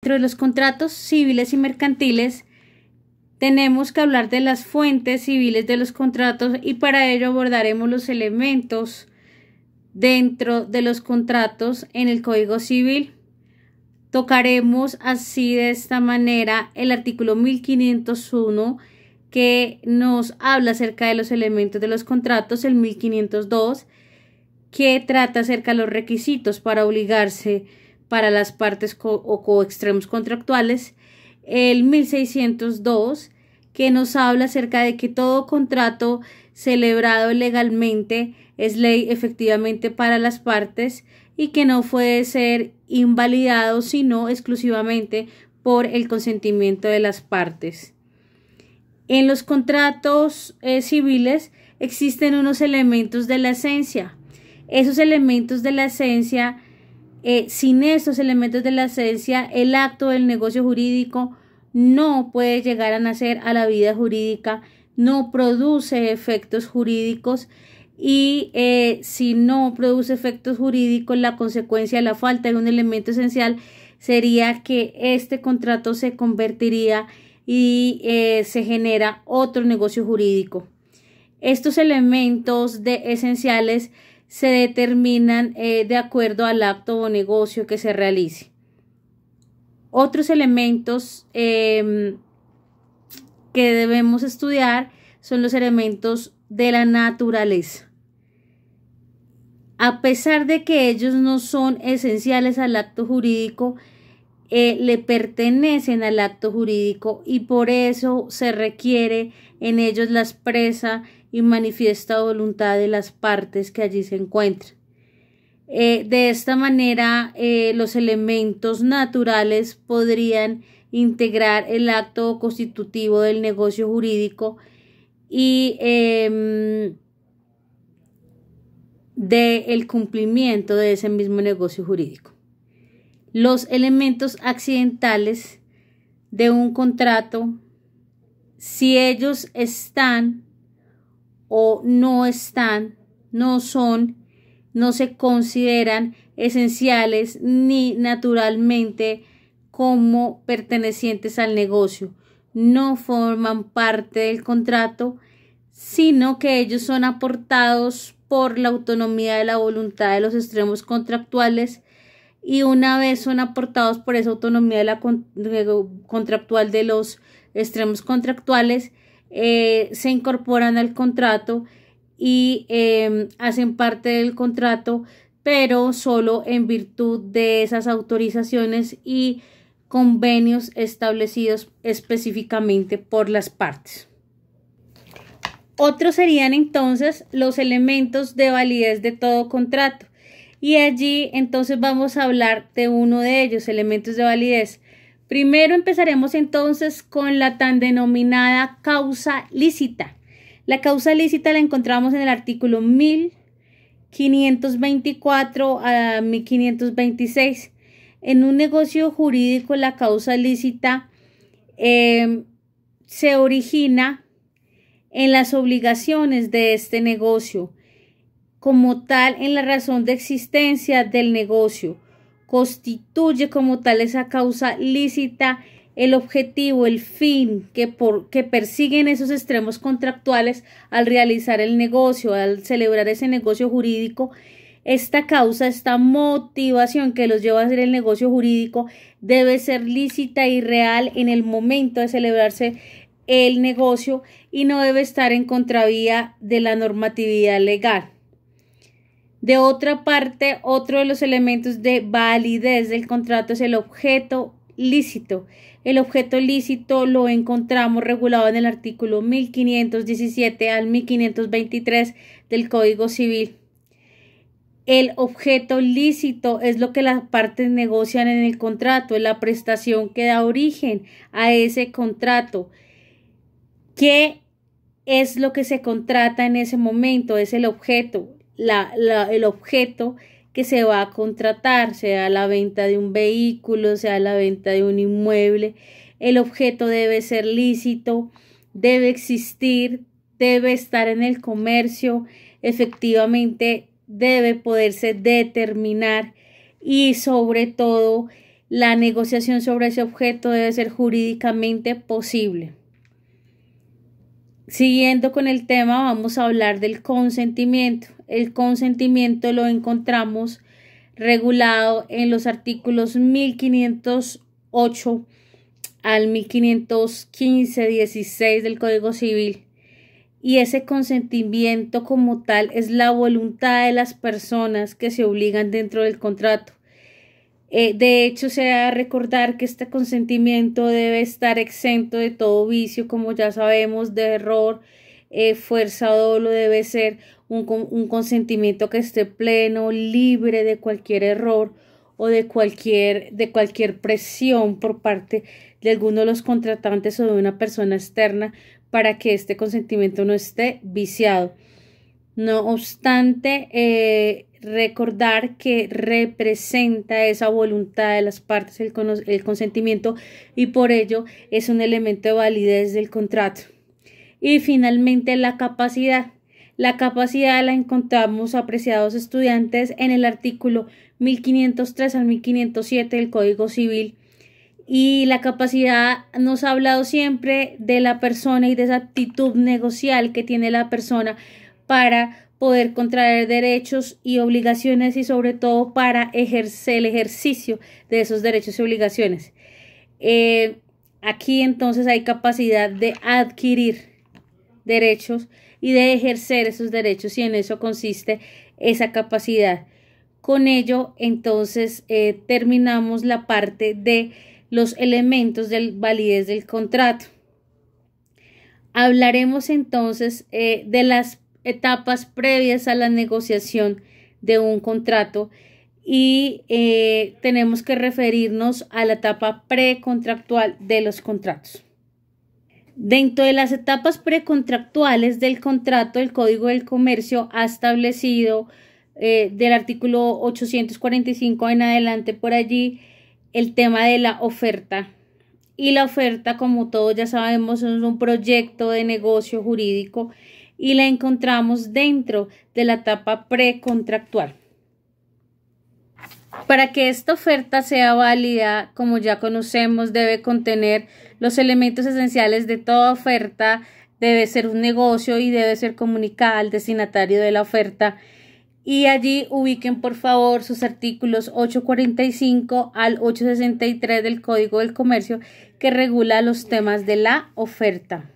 dentro de los contratos civiles y mercantiles tenemos que hablar de las fuentes civiles de los contratos y para ello abordaremos los elementos dentro de los contratos en el Código Civil. Tocaremos así de esta manera el artículo 1501 que nos habla acerca de los elementos de los contratos, el 1502 que trata acerca de los requisitos para obligarse para las partes o coextremos contractuales, el 1602 que nos habla acerca de que todo contrato celebrado legalmente es ley efectivamente para las partes y que no puede ser invalidado sino exclusivamente por el consentimiento de las partes. En los contratos civiles existen unos elementos de la esencia. Esos elementos de la esencia, sin esos elementos de la esencia, el acto del negocio jurídico no puede llegar a nacer a la vida jurídica, no produce efectos jurídicos y si no produce efectos jurídicos, la consecuencia de la falta de un elemento esencial sería que este contrato se convertiría y se genera otro negocio jurídico. Estos elementos esenciales se determinan de acuerdo al acto o negocio que se realice. Otros elementos que debemos estudiar son los elementos de la naturaleza. A pesar de que ellos no son esenciales al acto jurídico, le pertenecen al acto jurídico y por eso se requiere en ellos la expresa y manifiesta voluntad de las partes que allí se encuentran. De esta manera, los elementos naturales podrían integrar el acto constitutivo del negocio jurídico y del cumplimiento de ese mismo negocio jurídico. Los elementos accidentales de un contrato, si ellos están o no están, no se consideran esenciales ni naturalmente como pertenecientes al negocio, no forman parte del contrato, sino que ellos son aportados por la autonomía de la voluntad de los extremos contractuales y una vez son aportados por esa autonomía de la contractual de los extremos contractuales, se incorporan al contrato y hacen parte del contrato, pero solo en virtud de esas autorizaciones y convenios establecidos específicamente por las partes. Otros serían entonces los elementos de validez de todo contrato. Y allí entonces vamos a hablar de uno de ellos, elementos de validez. Primero empezaremos entonces con la tan denominada causa lícita. La causa lícita la encontramos en el artículo 1524 a 1526. En un negocio jurídico la causa lícita se origina en las obligaciones de este negocio, como tal en la razón de existencia del negocio. Constituye como tal esa causa lícita el objetivo, el fin que persiguen esos extremos contractuales al realizar el negocio, al celebrar ese negocio jurídico. Esta causa, esta motivación que los lleva a hacer el negocio jurídico debe ser lícita y real en el momento de celebrarse el negocio y no debe estar en contravía de la normatividad legal. De otra parte, otro de los elementos de validez del contrato es el objeto lícito. El objeto lícito lo encontramos regulado en el artículo 1517 al 1523 del Código Civil. El objeto lícito es lo que las partes negocian en el contrato, es la prestación que da origen a ese contrato. ¿Qué es lo que se contrata en ese momento? Es el objeto. El objeto que se va a contratar, sea la venta de un vehículo, sea la venta de un inmueble. El objeto debe ser lícito, debe existir, debe estar en el comercio, efectivamente debe poderse determinar y sobre todo la negociación sobre ese objeto debe ser jurídicamente posible. Siguiendo con el tema, vamos a hablar del consentimiento. El consentimiento lo encontramos regulado en los artículos 1508 al 1515-16 del Código Civil. Y ese consentimiento como tal es la voluntad de las personas que se obligan dentro del contrato. De hecho, se debe recordar que este consentimiento debe estar exento de todo vicio, como ya sabemos, de error, fuerza o dolo. Debe ser un consentimiento que esté pleno, libre de cualquier error o de cualquier presión por parte de alguno de los contratantes o de una persona externa para que este consentimiento no esté viciado. No obstante, recordar que representa esa voluntad de las partes el consentimiento, y por ello es un elemento de validez del contrato. Y finalmente la capacidad. La capacidad la encontramos, apreciados estudiantes, en el artículo 1503 al 1507 del Código Civil. Y la capacidad nos ha hablado siempre de la persona y de esa actitud negocial que tiene la persona para poder contraer derechos y obligaciones, y sobre todo para ejercer el ejercicio de esos derechos y obligaciones. Aquí entonces hay capacidad de adquirir derechos y de ejercer esos derechos, y en eso consiste esa capacidad. Con ello entonces terminamos la parte de los elementos de validez del contrato. Hablaremos entonces de las etapas previas a la negociación de un contrato, y tenemos que referirnos a la etapa precontractual de los contratos. Dentro de las etapas precontractuales del contrato, el Código del Comercio ha establecido del artículo 845 en adelante por allí el tema de la oferta. Y la oferta, como todos ya sabemos, es un proyecto de negocio jurídico y la encontramos dentro de la etapa precontractual. Para que esta oferta sea válida, como ya conocemos, debe contener los elementos esenciales de toda oferta. Debe ser un negocio y debe ser comunicada al destinatario de la oferta. Y allí ubiquen por favor sus artículos 845 al 863 del Código del Comercio, que regula los temas de la oferta.